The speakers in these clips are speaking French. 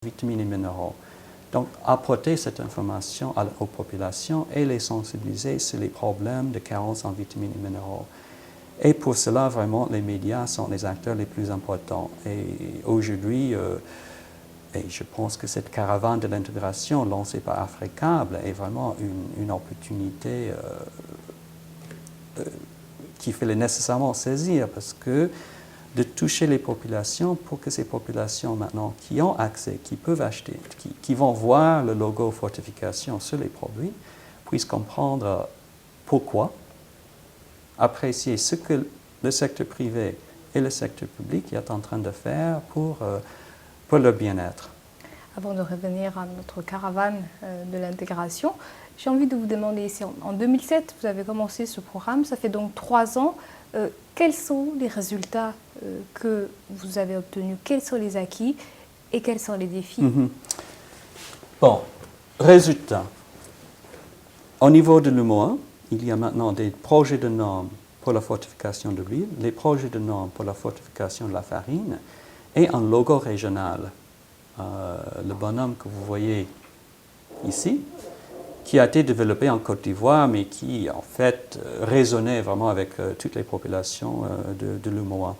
vitamines et minéraux. Donc, apporter cette information aux populations et les sensibiliser sur les problèmes de carence en vitamines et minéraux. Et pour cela, vraiment, les médias sont les acteurs les plus importants. Et aujourd'hui, et je pense que cette caravane de l'intégration lancée par Africable est vraiment une opportunité qu'il fallait nécessairement saisir, parce que de toucher les populations pour que ces populations maintenant qui ont accès, qui peuvent acheter, qui vont voir le logo fortification sur les produits, puissent comprendre pourquoi, apprécier ce que le secteur privé et le secteur public est en train de faire pour leur bien-être. Avant de revenir à notre caravane de l'intégration, j'ai envie de vous demander, en 2007, vous avez commencé ce programme, ça fait donc 3 ans. Quels sont les résultats que vous avez obtenus? Quels sont les acquis et quels sont les défis? Bon, résultats. Au niveau de l'UMOA, il y a maintenant des projets de normes pour la fortification de l'huile, les projets de normes pour la fortification de la farine et un logo régional. Le bonhomme que vous voyez ici, qui a été développé en Côte d'Ivoire, mais qui, en fait, résonnait vraiment avec toutes les populations de l'UMOA,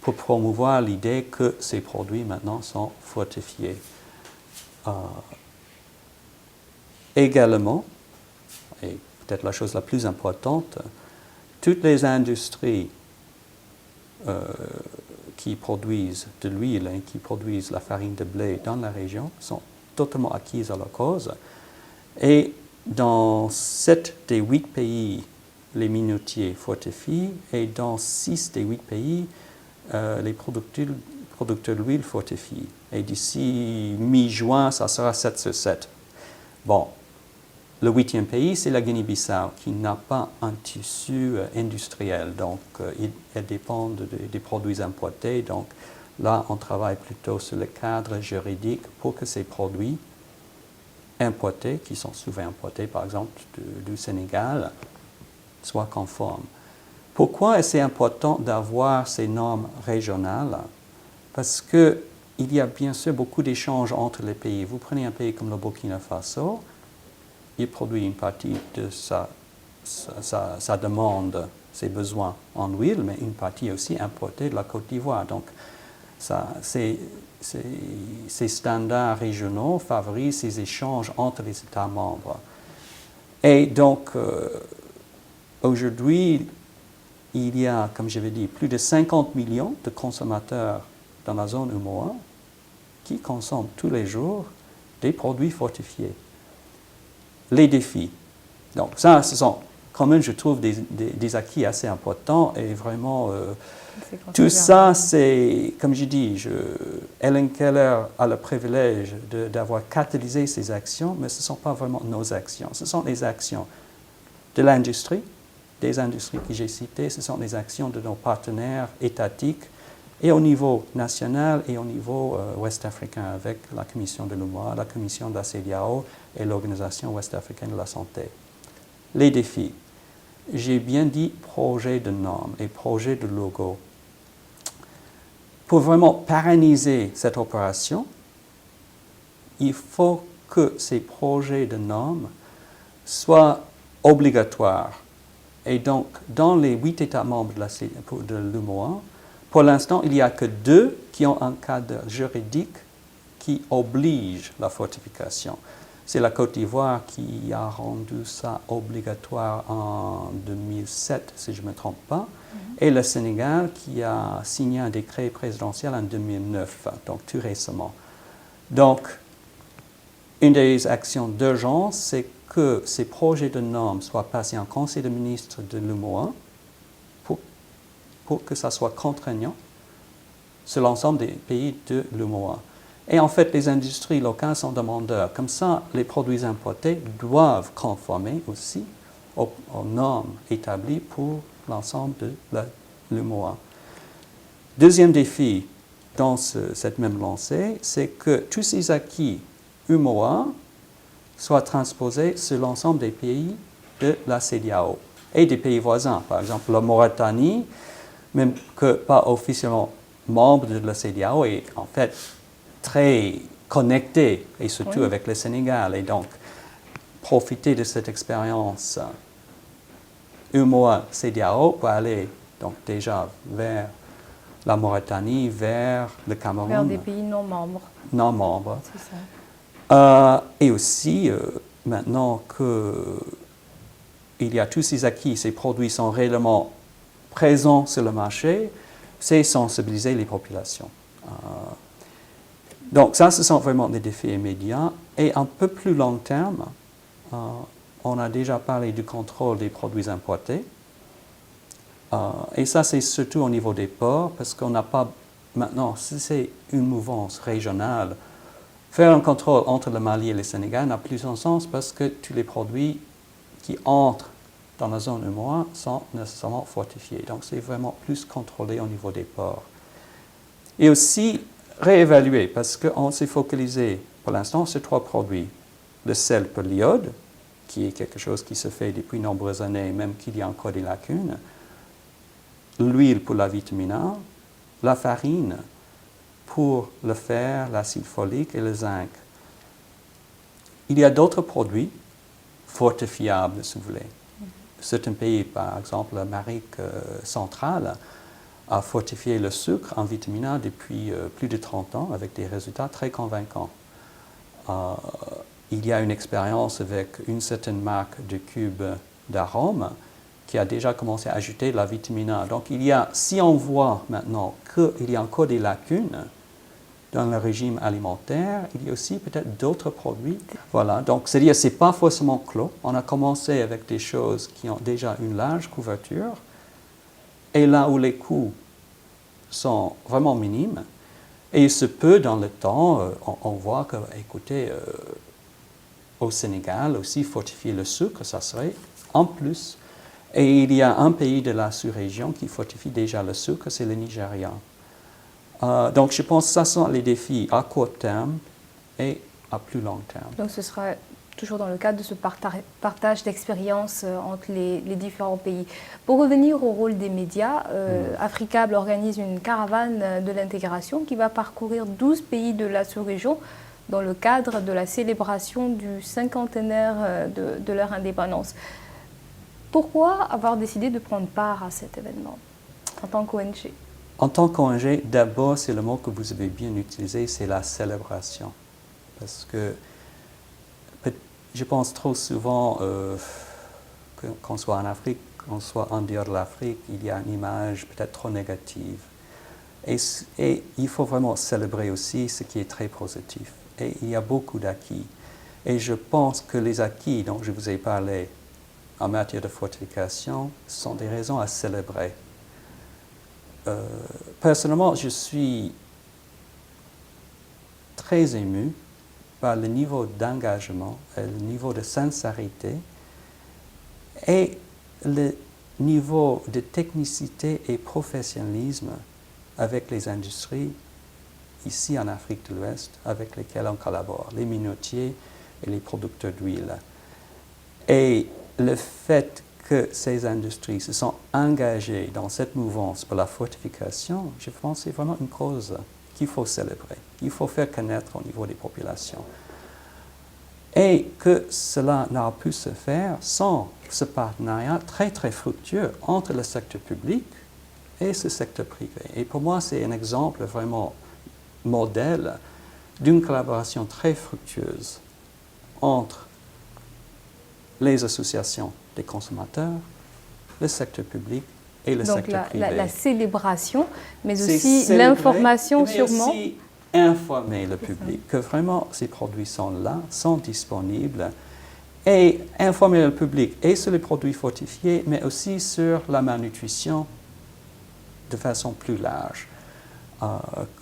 pour promouvoir l'idée que ces produits, maintenant, sont fortifiés. Également, et peut-être la chose la plus importante, toutes les industries qui produisent de l'huile et qui produisent la farine de blé dans la région sont totalement acquises à la cause. Et dans 7 des 8 pays, les minotiers fortifient, et dans 6 des 8 pays, les producteurs d'huile fortifient. Et d'ici mi-juin, ça sera 7 sur 7. Bon, le 8e pays, c'est la Guinée-Bissau, qui n'a pas un tissu industriel, donc elle dépend des produits importés. Donc là, on travaille plutôt sur le cadre juridique pour que ces produits importés, qui sont souvent importés par exemple du Sénégal, soient conformes. Pourquoi est-ce important d'avoir ces normes régionales? Parce qu'il y a bien sûr beaucoup d'échanges entre les pays. Vous prenez un pays comme le Burkina Faso, il produit une partie de sa demande, ses besoins en huile, mais une partie aussi importée de la Côte d'Ivoire. Donc, ces standards régionaux favorisent ces échanges entre les États membres. Et donc, aujourd'hui, il y a, comme je l'ai dit, plus de 50 millions de consommateurs dans la zone UMOA qui consomment tous les jours des produits fortifiés. Les défis. Donc ça, ce sont quand même, je trouve, des acquis assez importants et vraiment, tout ça, c'est, comme je dis, Helen Keller a le privilège d'avoir catalysé ces actions, mais ce ne sont pas vraiment nos actions. Ce sont les actions de l'industrie, des industries que j'ai citées, ce sont les actions de nos partenaires étatiques, et au niveau national et au niveau ouest-africain, avec la Commission de l'UMOA, la Commission de la CEDEAO et l'Organisation ouest-africaine de la santé. Les défis. J'ai bien dit projets de normes et projets de logos. Pour vraiment pérenniser cette opération, il faut que ces projets de normes soient obligatoires. Et donc, dans les 8 États membres de l'UMOA, pour l'instant, il n'y a que 2 qui ont un cadre juridique qui oblige la fortification. C'est la Côte d'Ivoire qui a rendu ça obligatoire en 2007, si je ne me trompe pas, et le Sénégal qui a signé un décret présidentiel en 2009, donc tout récemment. Donc, une des actions d'urgence, c'est que ces projets de normes soient passés en Conseil des ministres de l'UMOA pour que ça soit contraignant sur l'ensemble des pays de l'UMOA. Et en fait, les industries locales sont demandeurs. Comme ça, les produits importés doivent conformer aussi aux normes établies pour l'ensemble de l'UMOA. Deuxième défi dans cette même lancée, c'est que tous ces acquis UMOA soient transposés sur l'ensemble des pays de la CEDEAO et des pays voisins. Par exemple, la Mauritanie, même que pas officiellement membre de la CEDEAO, est en fait très connecter, et surtout Oui. avec le Sénégal, et donc profiter de cette expérience UMOA CEDEAO pour aller donc déjà vers la Mauritanie, vers le Cameroun, Vers des pays non membres, non membres. c'est ça. Et aussi, maintenant qu'il y a tous ces acquis, ces produits sont réellement présents sur le marché, c'est sensibiliser les populations. Donc ça, ce sont vraiment des défis immédiats. Et un peu plus long terme, on a déjà parlé du contrôle des produits importés. Et ça, c'est surtout au niveau des ports, parce qu'on n'a pas, maintenant, si c'est une mouvance régionale, faire un contrôle entre le Mali et le Sénégal n'a plus de sens parce que tous les produits qui entrent dans la zone UMOA sont nécessairement fortifiés. Donc, c'est vraiment plus contrôlé au niveau des ports. Et aussi, réévaluer, parce qu'on s'est focalisé pour l'instant sur 3 produits. Le sel pour l'iode, qui est quelque chose qui se fait depuis de nombreuses années, même qu'il y a encore des lacunes. L'huile pour la vitamine A, la farine pour le fer, l'acide folique et le zinc. Il y a d'autres produits fortifiables, si vous voulez. Certains pays, par exemple l'Amérique centrale, a fortifié le sucre en vitamine A depuis plus de 30 ans avec des résultats très convaincants. Il y a une expérience avec une certaine marque de cubes d'arômes qui a déjà commencé à ajouter la vitamine A. Donc, si on voit maintenant qu'il y a encore des lacunes dans le régime alimentaire, il y a aussi peut-être d'autres produits. Voilà, donc c'est-à-dire ce n'est pas forcément clos. On a commencé avec des choses qui ont déjà une large couverture. Et là où les coûts sont vraiment minimes, et il se peut dans le temps, on voit que, écoutez, au Sénégal aussi, fortifier le sucre, ça serait en plus. Et il y a un pays de la sous-région qui fortifie déjà le sucre, c'est le Nigeria. Donc je pense que ce sont les défis à court terme et à plus long terme. Donc ce sera toujours dans le cadre de ce partage d'expériences entre les différents pays. Pour revenir au rôle des médias, Africable organise une caravane de l'intégration qui va parcourir 12 pays de la sous-région dans le cadre de la célébration du cinquantenaire de leur indépendance. Pourquoi avoir décidé de prendre part à cet événement en tant qu'ONG? En tant qu'ONG, d'abord, c'est le mot que vous avez bien utilisé, c'est la célébration. Parce que je pense trop souvent qu'on soit en Afrique, qu'on soit en dehors de l'Afrique, il y a une image peut-être trop négative. Et il faut vraiment célébrer aussi ce qui est très positif. Et il y a beaucoup d'acquis. Et je pense que les acquis dont je vous ai parlé en matière de fortification sont des raisons à célébrer. Personnellement, je suis très ému par le niveau d'engagement, le niveau de sincérité et le niveau de technicité et professionnalisme avec les industries ici en Afrique de l'Ouest avec lesquelles on collabore, les minotiers et les producteurs d'huile. Et le fait que ces industries se sont engagées dans cette mouvance pour la fortification, je pense que c'est vraiment une cause qu'il faut célébrer, qu'il faut faire connaître au niveau des populations. Et que cela n'a pu se faire sans ce partenariat très très fructueux entre le secteur public et ce secteur privé. Et pour moi, c'est un exemple vraiment modèle d'une collaboration très fructueuse entre les associations des consommateurs, le secteur public et le secteur privé. Donc la célébration, mais aussi l'information sûrement. Mais aussi informer le public que vraiment ces produits sont là, sont disponibles, et informer le public et sur les produits fortifiés, mais aussi sur la malnutrition de façon plus large.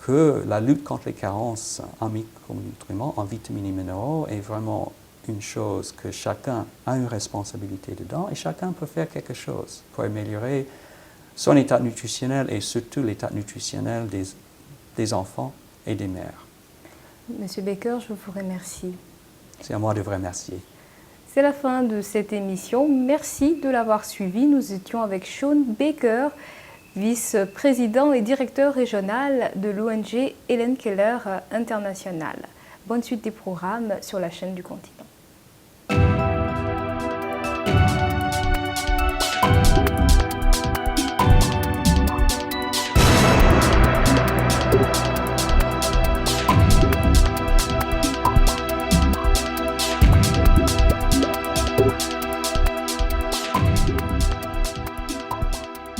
Que la lutte contre les carences en micronutriments, en vitamines et minéraux est vraiment une chose que chacun a une responsabilité dedans et chacun peut faire quelque chose pour améliorer son état nutritionnel et surtout l'état nutritionnel des enfants et des mères. Monsieur Baker, je vous remercie. C'est à moi de vous remercier. C'est la fin de cette émission. Merci de l'avoir suivi. Nous étions avec Sean Baker, vice-président et directeur régional de l'ONG Helen Keller International. Bonne suite des programmes sur la chaîne du Continent.